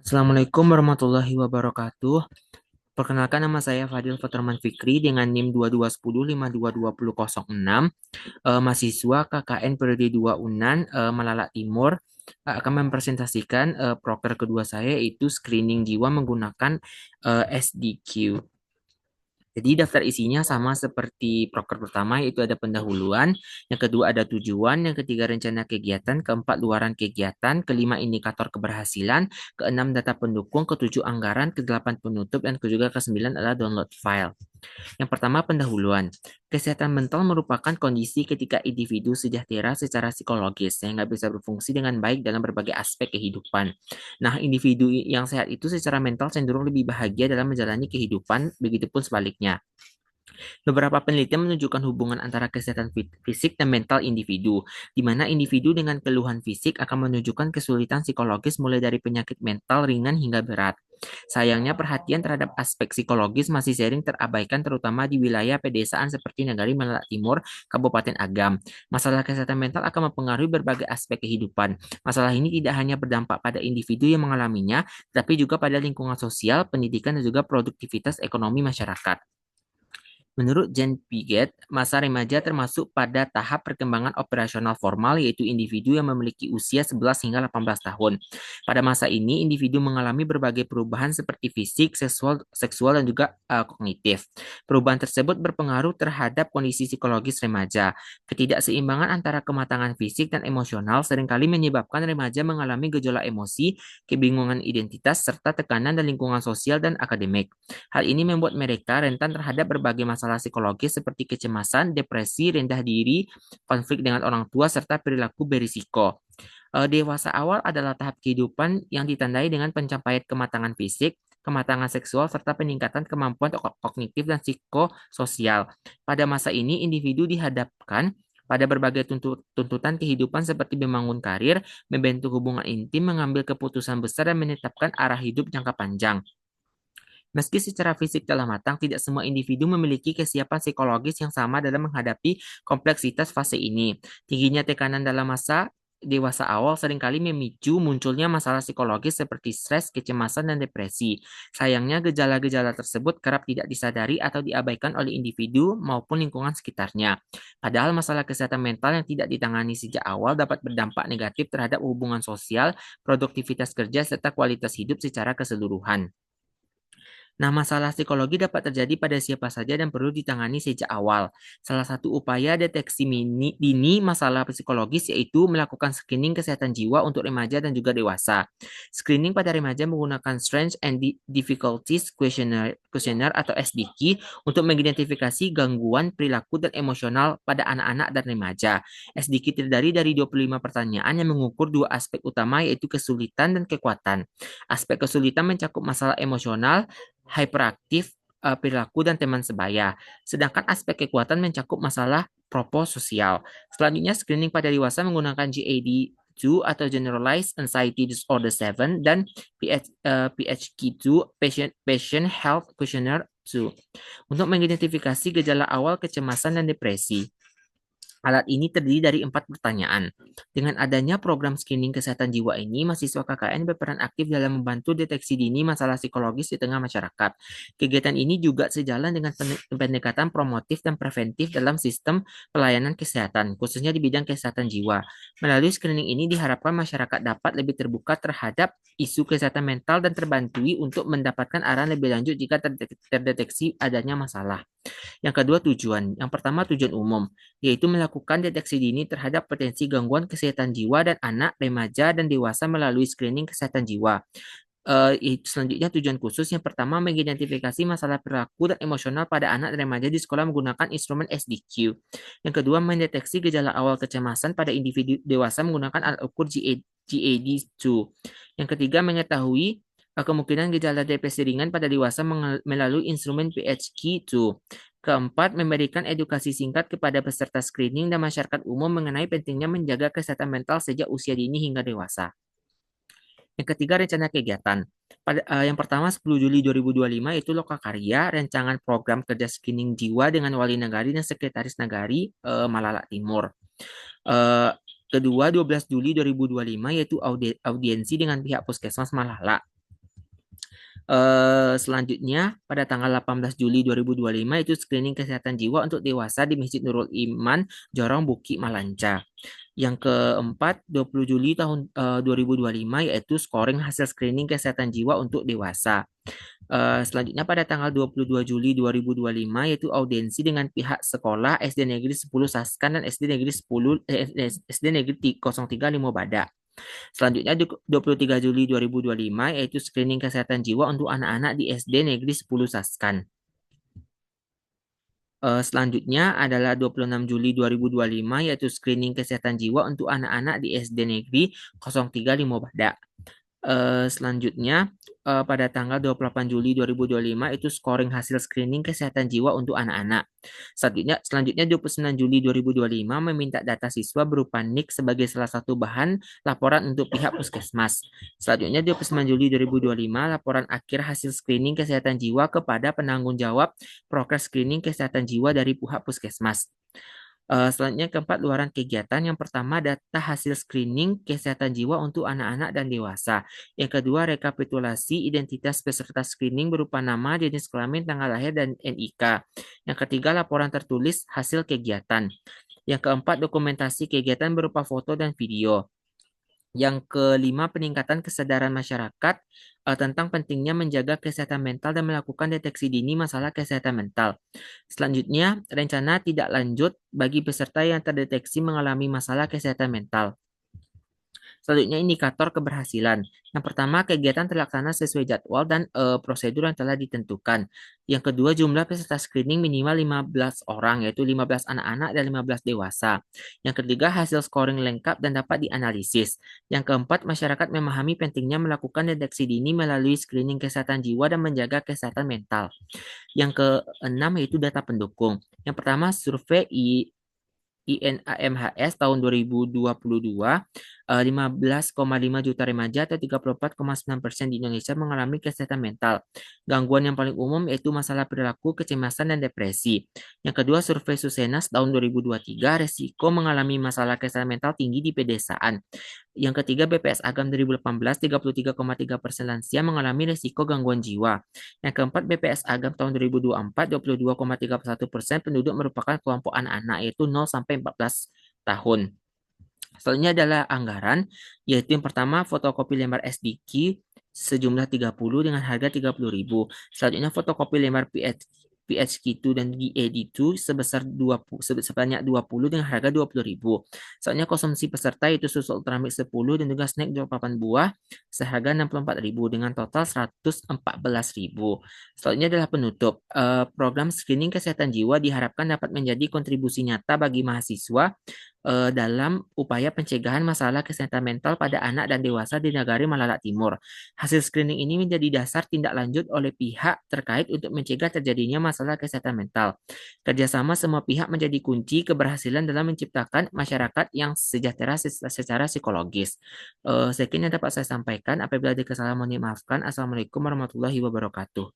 Assalamualaikum warahmatullahi wabarakatuh. Perkenalkan, nama saya Fadil Faturman Fikri dengan NIM 2210522006, mahasiswa KKN periode 2 UNAN, Malala Timur, akan mempresentasikan proker kedua saya, yaitu screening jiwa menggunakan SDQ. Jadi daftar isinya sama seperti proker pertama, yaitu ada pendahuluan, yang kedua ada tujuan, yang ketiga rencana kegiatan, keempat luaran kegiatan, kelima indikator keberhasilan, keenam data pendukung, ketujuh anggaran, kedelapan penutup, dan juga kesembilan adalah download file. Yang pertama, pendahuluan. Kesehatan mental merupakan kondisi ketika individu sejahtera secara psikologis sehingga bisa berfungsi dengan baik dalam berbagai aspek kehidupan. Nah, individu yang sehat itu secara mental cenderung lebih bahagia dalam menjalani kehidupan, begitupun sebaliknya. Beberapa penelitian menunjukkan hubungan antara kesehatan fisik dan mental individu, di mana individu dengan keluhan fisik akan menunjukkan kesulitan psikologis mulai dari penyakit mental ringan hingga berat. Sayangnya, perhatian terhadap aspek psikologis masih sering terabaikan, terutama di wilayah pedesaan seperti Negari Malaya Timur, Kabupaten Agam. Masalah kesehatan mental akan mempengaruhi berbagai aspek kehidupan. Masalah ini tidak hanya berdampak pada individu yang mengalaminya, tapi juga pada lingkungan sosial, pendidikan, dan juga produktivitas ekonomi masyarakat. Menurut Jen Piaget, masa remaja termasuk pada tahap perkembangan operasional formal, yaitu individu yang memiliki usia 11 hingga 18 tahun. Pada masa ini, individu mengalami berbagai perubahan seperti fisik, seksual dan juga kognitif. Perubahan tersebut berpengaruh terhadap kondisi psikologis remaja. Ketidakseimbangan antara kematangan fisik dan emosional seringkali menyebabkan remaja mengalami gejolak emosi, kebingungan identitas, serta tekanan dan lingkungan sosial dan akademik. Hal ini membuat mereka rentan terhadap berbagai masalah psikologis seperti kecemasan, depresi, rendah diri, konflik dengan orang tua, serta perilaku berisiko. Dewasa awal adalah tahap kehidupan yang ditandai dengan pencapaian kematangan fisik, kematangan seksual, serta peningkatan kemampuan kognitif dan psikososial. Pada masa ini, individu dihadapkan pada berbagai tuntutan kehidupan seperti membangun karir, membentuk hubungan intim, mengambil keputusan besar, dan menetapkan arah hidup jangka panjang. Meski secara fisik telah matang, tidak semua individu memiliki kesiapan psikologis yang sama dalam menghadapi kompleksitas fase ini. Tingginya tekanan dalam masa dewasa awal seringkali memicu munculnya masalah psikologis seperti stres, kecemasan, dan depresi. Sayangnya, gejala-gejala tersebut kerap tidak disadari atau diabaikan oleh individu maupun lingkungan sekitarnya. Padahal masalah kesehatan mental yang tidak ditangani sejak awal dapat berdampak negatif terhadap hubungan sosial, produktivitas kerja, serta kualitas hidup secara keseluruhan. Nah, masalah psikologi dapat terjadi pada siapa saja dan perlu ditangani sejak awal. Salah satu upaya deteksi dini masalah psikologis yaitu melakukan screening kesehatan jiwa untuk remaja dan juga dewasa. Screening pada remaja menggunakan Strengths and Difficulties Questionnaire atau SDQ untuk mengidentifikasi gangguan perilaku dan emosional pada anak-anak dan remaja. SDQ terdiri dari 25 pertanyaan yang mengukur dua aspek utama, yaitu kesulitan dan kekuatan. Aspek kesulitan mencakup masalah emosional, hyperaktif, perilaku, dan teman sebaya. Sedangkan aspek kekuatan mencakup masalah propososial. Selanjutnya, screening pada dewasa menggunakan GAD-2 atau Generalized Anxiety Disorder 7 dan PHQ-2, Patient Health Questionnaire 2, untuk mengidentifikasi gejala awal kecemasan dan depresi. Alat ini terdiri dari 4 pertanyaan. Dengan adanya program screening kesehatan jiwa ini, mahasiswa KKN berperan aktif dalam membantu deteksi dini masalah psikologis di tengah masyarakat. Kegiatan ini juga sejalan dengan pendekatan promotif dan preventif dalam sistem pelayanan kesehatan, khususnya di bidang kesehatan jiwa. Melalui screening ini diharapkan masyarakat dapat lebih terbuka terhadap isu kesehatan mental dan terbantui untuk mendapatkan arahan lebih lanjut jika terdeteksi adanya masalah. Yang kedua, tujuan. Yang pertama, tujuan umum, yaitu melakukan deteksi dini terhadap potensi gangguan kesehatan jiwa dan anak, remaja, dan dewasa melalui screening kesehatan jiwa. Selanjutnya, tujuan khusus. Yang pertama, mengidentifikasi masalah perilaku dan emosional pada anak dan remaja di sekolah menggunakan instrumen SDQ. Yang kedua, mendeteksi gejala awal kecemasan pada individu dewasa menggunakan alat ukur GAD-2. Yang ketiga, mengetahui kemungkinan gejala depresi ringan pada dewasa melalui instrumen PHQ-2. Keempat, memberikan edukasi singkat kepada peserta screening dan masyarakat umum mengenai pentingnya menjaga kesehatan mental sejak usia dini hingga dewasa. Yang ketiga, rencana kegiatan. Yang pertama, 10 Juli 2025 itu Lokakarya, rancangan program kerja screening jiwa dengan wali negari dan sekretaris negari Malala Timur. Eh, kedua 12 Juli 2025 yaitu audiensi dengan pihak Puskesmas Malala. Selanjutnya pada tanggal 18 Juli 2025 itu screening kesehatan jiwa untuk dewasa di Masjid Nurul Iman, Jorong Bukit Malanca. Yang keempat, 20 Juli tahun 2025 yaitu scoring hasil screening kesehatan jiwa untuk dewasa. Selanjutnya pada tanggal 22 Juli 2025 yaitu audiensi dengan pihak sekolah SD Negeri 10 Saskan dan SD Negeri 10 SD Negeri 03 Limo Badak. Selanjutnya 23 Juli 2025 yaitu screening kesehatan jiwa untuk anak-anak di SD Negeri 10 Saskan. Selanjutnya adalah 26 Juli 2025 yaitu screening kesehatan jiwa untuk anak-anak di SD Negeri 03 Limo Badak. Selanjutnya pada tanggal 28 Juli 2025 itu scoring hasil screening kesehatan jiwa untuk anak-anak. Selanjutnya 29 Juli 2025 meminta data siswa berupa NIK sebagai salah satu bahan laporan untuk pihak Puskesmas. Selanjutnya 29 Juli 2025 laporan akhir hasil screening kesehatan jiwa kepada penanggung jawab proker screening kesehatan jiwa dari pihak Puskesmas. Selanjutnya keempat, luaran kegiatan. Yang pertama, data hasil screening kesehatan jiwa untuk anak-anak dan dewasa. Yang kedua, rekapitulasi identitas peserta screening berupa nama, jenis kelamin, tanggal lahir, dan NIK. Yang ketiga, laporan tertulis hasil kegiatan. Yang keempat, dokumentasi kegiatan berupa foto dan video. Yang kelima, peningkatan kesadaran masyarakat tentang pentingnya menjaga kesehatan mental dan melakukan deteksi dini masalah kesehatan mental. Selanjutnya, rencana tidak lanjut bagi peserta yang terdeteksi mengalami masalah kesehatan mental. Selanjutnya, indikator keberhasilan. Yang pertama, kegiatan terlaksana sesuai jadwal dan prosedur yang telah ditentukan. Yang kedua, jumlah peserta screening minimal 15 orang, yaitu 15 anak-anak dan 15 dewasa. Yang ketiga, hasil scoring lengkap dan dapat dianalisis. Yang keempat, masyarakat memahami pentingnya melakukan deteksi dini melalui screening kesehatan jiwa dan menjaga kesehatan mental. Yang keenam, yaitu data pendukung. Yang pertama, survei INAMHS tahun 2022, 15,5 juta remaja atau 34,9% di Indonesia mengalami kesehatan mental. Gangguan yang paling umum yaitu masalah perilaku, kecemasan, dan depresi. Yang kedua, survei Susenas tahun 2023, resiko mengalami masalah kesehatan mental tinggi di pedesaan. Yang ketiga, BPS Agam 2018, 33,3% lansia mengalami resiko gangguan jiwa. Yang keempat, BPS Agam tahun 2024, 22,31% penduduk merupakan kelompok anak-anak, yaitu 0 sampai 14 tahun. Selanjutnya adalah anggaran, yaitu yang pertama fotokopi lembar SDQ sejumlah 30 dengan harga 30.000. Selanjutnya fotokopi lembar PHQ2 dan DAD2 sebanyak 20 dengan harga 20.000. Selanjutnya konsumsi peserta itu susu Ultramilk 10 dan juga snack 28 buah seharga 64.000 dengan total 114.000. Selanjutnya adalah penutup. Program screening kesehatan jiwa diharapkan dapat menjadi kontribusi nyata bagi mahasiswa dalam upaya pencegahan masalah kesehatan mental pada anak dan dewasa di negara Malala Timur. Hasil screening ini menjadi dasar tindak lanjut oleh pihak terkait untuk mencegah terjadinya masalah kesehatan mental. Kerjasama semua pihak menjadi kunci keberhasilan dalam menciptakan masyarakat yang sejahtera secara psikologis. Sekian yang dapat saya sampaikan. Apabila ada kesalahan mohon dimaafkan. Assalamualaikum warahmatullahi wabarakatuh.